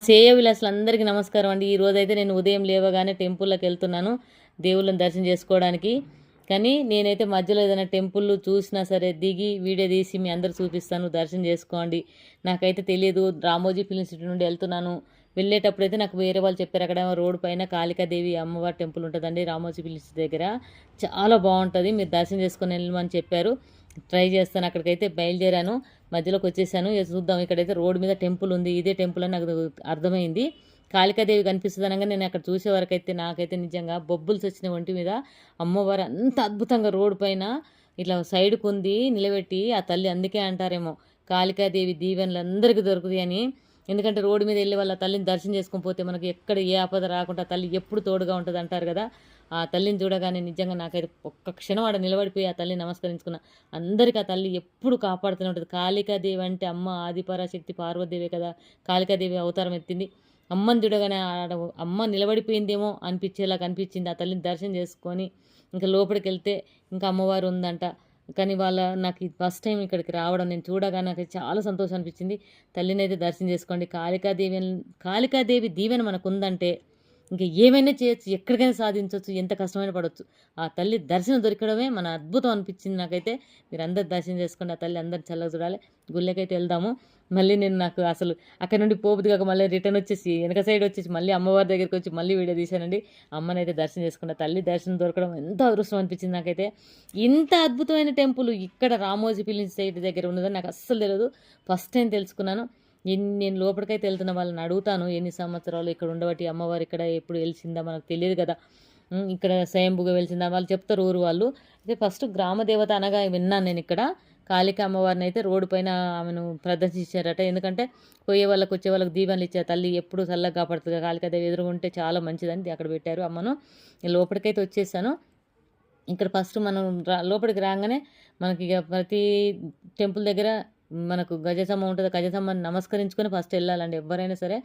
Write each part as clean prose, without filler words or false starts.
శ్రేయోభిలాషులందరికీ నమస్కారం అండి. ఈరోజైతే నేను ఉదయం లేవగానే టెంపుల్లోకి వెళ్తున్నాను దేవుళ్ళని దర్శనం చేసుకోవడానికి. కానీ నేనైతే మధ్యలో ఏదైనా టెంపుల్ చూసినా సరే దిగి వీడియో తీసి మీ అందరు చూపిస్తాను, దర్శనం చేసుకోండి. నాకైతే తెలియదు, రామోజీ ఫిలిం సిటీ నుండి వెళ్తున్నాను. వెళ్ళేటప్పుడైతే నాకు వేరే వాళ్ళు చెప్పారు, అక్కడ రోడ్డు పైన కాళికాదేవి అమ్మవారి టెంపుల్ ఉంటుందండి రామోజీ ఫిలిం సిటీ దగ్గర, చాలా బాగుంటుంది, మీరు దర్శనం చేసుకొని వెళ్ళమని చెప్పారు. ట్రై చేస్తాను. అక్కడికైతే బయలుదేరాను, మధ్యలోకి వచ్చేసాను. చూద్దాం, ఇక్కడైతే రోడ్డు మీద టెంపుల్ ఉంది, ఇదే టెంపుల్ అని నాకు అర్థమైంది. కాళికాదేవి కనిపిస్తుంది అనగా నేను అక్కడ చూసే వరకైతే నాకైతే నిజంగా బొబ్బుల్స్ వచ్చిన ఒంటి మీద. అమ్మవారు అంత అద్భుతంగా రోడ్డు పైన ఇట్లా సైడ్కు ఉంది నిలబెట్టి ఆ తల్లి. అందుకే అంటారేమో కాళికాదేవి దీవెనలు అందరికీ దొరుకుతాయి అని. ఎందుకంటే రోడ్డు మీద వెళ్ళి వాళ్ళ తల్లిని దర్శనం చేసుకొని పోతే మనకి ఎక్కడ ఏ ఆపద రాకుండా తల్లి ఎప్పుడు తోడుగా ఉంటుంది అంటారు కదా. ఆ తల్లిని చూడగానే నిజంగా నాకైతే ఒక్క క్షణం ఆడ నిలబడిపోయి ఆ తల్లిని నమస్కరించుకున్నా. అందరికీ ఆ తల్లి ఎప్పుడు కాపాడుతూనే ఉంటుంది. కాళికాదేవి అంటే అమ్మ ఆదిపరాశక్తి పార్వతీదేవే కదా, కాళికాదేవి అవతారం ఎత్తింది. అమ్మని చూడగానే ఆడ అమ్మ నిలబడిపోయిందేమో అనిపించేలా కనిపించింది. ఆ తల్లిని దర్శనం చేసుకొని ఇంకా లోపలికి వెళ్తే ఇంకా అమ్మవారు ఉందంట. కానీ నాకు ఫస్ట్ టైం ఇక్కడికి రావడం, నేను చూడగానే నాకు చాలా సంతోషం అనిపించింది. తల్లిని అయితే దర్శనం చేసుకోండి. కాళికాదేవి దీవెన మనకు ఉందంటే ఇంకా ఏమైనా చేయొచ్చు, ఎక్కడికైనా సాధించవచ్చు, ఎంత కష్టమైన పడవచ్చు. ఆ తల్లి దర్శనం దొరకడమే మన అద్భుతం అనిపించింది నాకైతే. మీరు అందరు దర్శనం చేసుకోండి, ఆ తల్లి అందరు చల్లగా చూడాలి. గుళ్ళకైతే వెళ్దాము. మళ్ళీ నాకు అసలు అక్కడ నుండి పోబుద్ది కాక మళ్ళీ రిటర్న్ వచ్చేసి వెనక సైడ్ వచ్చేసి మళ్ళీ అమ్మవారి దగ్గరికి వచ్చి మళ్ళీ వీడియో తీశానండి. అమ్మని అయితే దర్శనం చేసుకున్నా. తల్లి దర్శనం దొరకడం ఎంతో అదృష్టం అనిపించింది నాకైతే. ఇంత అద్భుతమైన టెంపుల్ ఇక్కడ రామోజీ ఫిలిం సైట్ దగ్గర ఉన్నదని నాకు అస్సలు తెలియదు, ఫస్ట్ టైం తెలుసుకున్నాను. నేను లోపలికైతే వెళ్తున్న వాళ్ళని అడుగుతాను, ఎన్ని సంవత్సరాలు ఇక్కడ ఉండబట్టి అమ్మవారు ఇక్కడ ఎప్పుడు వెలిసిందా మనకు తెలియదు కదా, ఇక్కడ స్వయంభుగా వెలిసిందా వాళ్ళు చెప్తారు ఊరు వాళ్ళు. అయితే ఫస్ట్ గ్రామదేవత అనగా విన్నాను నేను. ఇక్కడ కాళిక అమ్మవారిని అయితే రోడ్డు పైన ఆమెను ప్రదర్శించారట. ఎందుకంటే పోయే వాళ్ళకి వచ్చే వాళ్ళకి దీవెనలు ఇచ్చారు. తల్లి ఎప్పుడు చల్లగా కాపాడుతుంది, కాళికాదేవి ఎదురుగుంటే చాలా మంచిదని అక్కడ పెట్టారు అమ్మను. లోపలికైతే వచ్చేసాను. ఇక్కడ ఫస్ట్ మనం లోపలికి రాగానే మనకి ఇక ప్రతి టెంపుల్ దగ్గర మనకు గజసమ్మ ఉంటుంది. గజసమ్మని నమస్కరించుకొని ఫస్ట్ వెళ్ళాలండి ఎవరైనా సరే.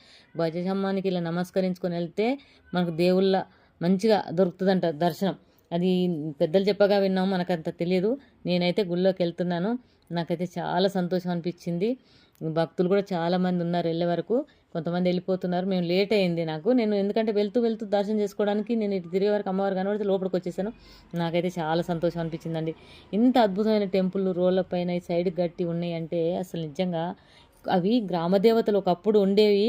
గజసమ్మానికి ఇలా నమస్కరించుకొని వెళ్తే మనకు దేవుళ్ళ మంచిగా దొరుకుతుందంట దర్శనం. అది పెద్దలు చెప్పగా విన్నాము, మనకంత తెలియదు. నేనైతే గుళ్ళోకి వెళ్తున్నాను, నాకైతే చాలా సంతోషం అనిపించింది. భక్తులు కూడా చాలామంది ఉన్నారు వెళ్ళే వరకు, కొంతమంది వెళ్ళిపోతున్నారు. మేము లేట్ అయింది నాకు, నేను ఎందుకంటే వెళ్తూ వెళ్తూ దర్శనం చేసుకోవడానికి నేను ఇటు తిరిగే వరకు అమ్మవారు కనబడితే లోపలికి వచ్చేసాను. నాకైతే చాలా సంతోషం అనిపించిందండి. ఇంత అద్భుతమైన టెంపుల్ రోడ్ల పైన ఈ సైడ్ గట్టి ఉన్నాయి అంటే అసలు నిజంగా అవి గ్రామదేవతలు ఒకప్పుడు ఉండేవి,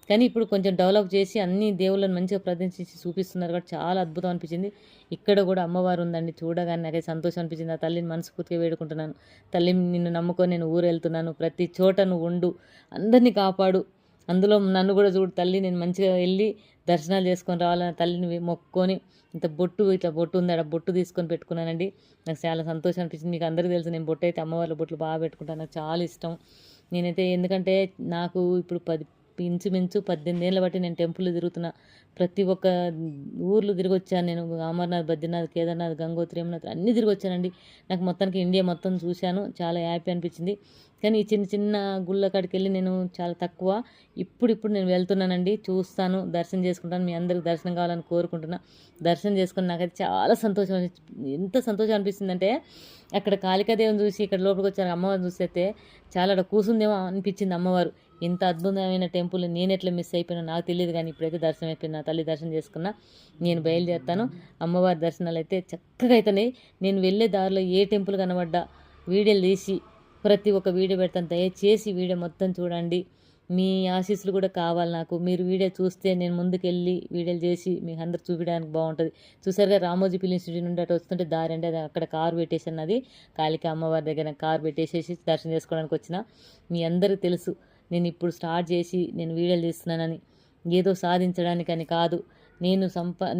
కానీ ఇప్పుడు కొంచెం డెవలప్ చేసి అన్ని దేవుళ్ళని మంచిగా ప్రదర్శించి చూపిస్తున్నారు కాబట్టి చాలా అద్భుతం అనిపించింది. ఇక్కడ కూడా అమ్మవారు ఉందండి, చూడగానే నాకైతే సంతోషం అనిపించింది. ఆ తల్లిని మనస్ఫూర్తిగా వేడుకుంటున్నాను. తల్లి నిన్ను నమ్ముకొని నేను ఊరు వెళ్తున్నాను, ప్రతి చోట నువ్వు ఉండు, అందరినీ కాపాడు, అందులో నన్ను కూడా చూడు తల్లి. నేను మంచిగా వెళ్ళి దర్శనాలు చేసుకొని రావాలని తల్లిని మొక్కుకొని ఇంత ఇట్లా బొట్టు ఉంది, అక్కడ బొట్టు తీసుకొని పెట్టుకున్నానండి. నాకు చాలా సంతోషం అనిపించింది. మీకు అందరికీ తెలుసు నేను బొట్టు అయితే అమ్మవారి బొట్లు బాగా పెట్టుకుంటాను, నాకు చాలా ఇష్టం. నేనైతే ఎందుకంటే నాకు ఇప్పుడు ఇంచుమించు 18 ఏళ్ళ బట్టి నేను టెంపుల్ తిరుగుతున్నా. ప్రతి ఒక్క ఊర్లు తిరిగి వచ్చాను నేను. అమర్నాథ్, బద్రీనాథ్, కేదార్నాథ్, గంగోత్రి, యమునోత్రి అన్నీ తిరిగి వచ్చానండి. నాకు మొత్తానికి ఇండియా మొత్తం చూశాను, చాలా హ్యాపీ అనిపించింది. కానీ ఈ చిన్న చిన్న గుళ్ళ కాడికి వెళ్ళి నేను చాలా తక్కువ. ఇప్పుడు నేను వెళ్తున్నానండి, చూస్తాను, దర్శనం చేసుకుంటాను. మీ అందరికి దర్శనం కావాలని కోరుకుంటున్నా. దర్శనం చేసుకుని నాకైతే చాలా సంతోషం, ఎంత సంతోషం అనిపిస్తుందంటే అక్కడ కాళికాదేవిని చూసి ఇక్కడ లోపలికి వచ్చాను, అమ్మవారిని చూస్తే చాలా అక్కడ కూర్చుందేమో అనిపించింది అమ్మవారు. ఇంత అద్భుతమైన టెంపుల్ నేను ఎట్లా మిస్ అయిపోయినా నాకు తెలియదు, కానీ ఇప్పుడైతే దర్శనం అయిపోయినా, తల్లి దర్శనం చేసుకున్నా. నేను బయలుదేరుతాను. అమ్మవారి దర్శనాలు అయితే చక్కగా అవుతున్నాయి. నేను వెళ్ళే దారిలో ఏ టెంపుల్ కనబడ్డా వీడియోలు తీసి ప్రతి ఒక్క వీడియో పెడతాను. దయచేసి వీడియో మొత్తం చూడండి, మీ ఆశీస్సులు కూడా కావాలి నాకు. మీరు వీడియో చూస్తే నేను ముందుకెళ్ళి వీడియోలు చేసి మీకు అందరు చూపించడానికి బాగుంటుంది. చూసారుగా రామోజీ ఫిలిం సిటీ నుండి అటు వస్తుంటే దారి అంటే అది అక్కడ కారు పెట్టేసాను, అది కాళిక అమ్మవారి దగ్గర కారు పెట్టేసేసి దర్శనం చేసుకోవడానికి వచ్చిన. మీ అందరికీ తెలుసు నేను ఇప్పుడు స్టార్ట్ చేసి నేను వీడియోలు తీస్తున్నానని, ఏదో సాధించడానికని కాదు.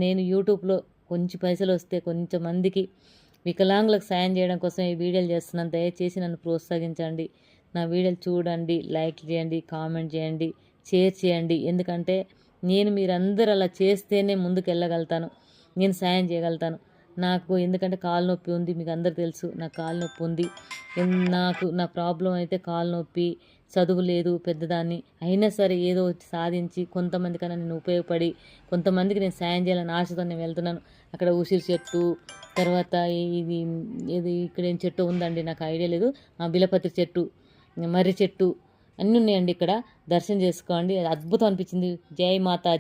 నేను యూట్యూబ్లో కొంచెం పైసలు వస్తే కొంచెం మందికి వికలాంగులకు సాయం చేయడం కోసం ఈ వీడియోలు చేస్తున్నాను. దయచేసి నన్ను ప్రోత్సహించండి, నా వీడియోలు చూడండి, లైక్ చేయండి, కామెంట్ చేయండి, షేర్ చేయండి. ఎందుకంటే మీరందరూ అలా చేస్తేనే ముందుకు వెళ్ళగలుగుతాను, నేను సాయం చేయగలుగుతాను. నాకు ఎందుకంటే కాలు నొప్పి ఉంది, మీకు అందరు తెలుసు నాకు కాలు నొప్పి ఉంది. నా ప్రాబ్లం అయితే కాలు నొప్పి, చదువు లేదు పెద్దదాన్ని, అయినా సరే ఏదో సాధించి కొంతమందికన్నా నేను ఉపయోగపడి కొంతమందికి నేను సాయం చేయాలని ఆశతో నేను వెళ్తున్నాను. అక్కడ ఉసిరి చెట్టు, తర్వాత ఇది ఇక్కడ ఏం చెట్టు ఉందండి నాకు ఐడియా లేదు, బిలపత్రి చెట్టు, మర్రి చెట్టు, అన్నీ ఉన్నాయండి ఇక్కడ. దర్శనం చేసుకోండి. అద్భుతం అనిపించింది. జై మాతాజీ.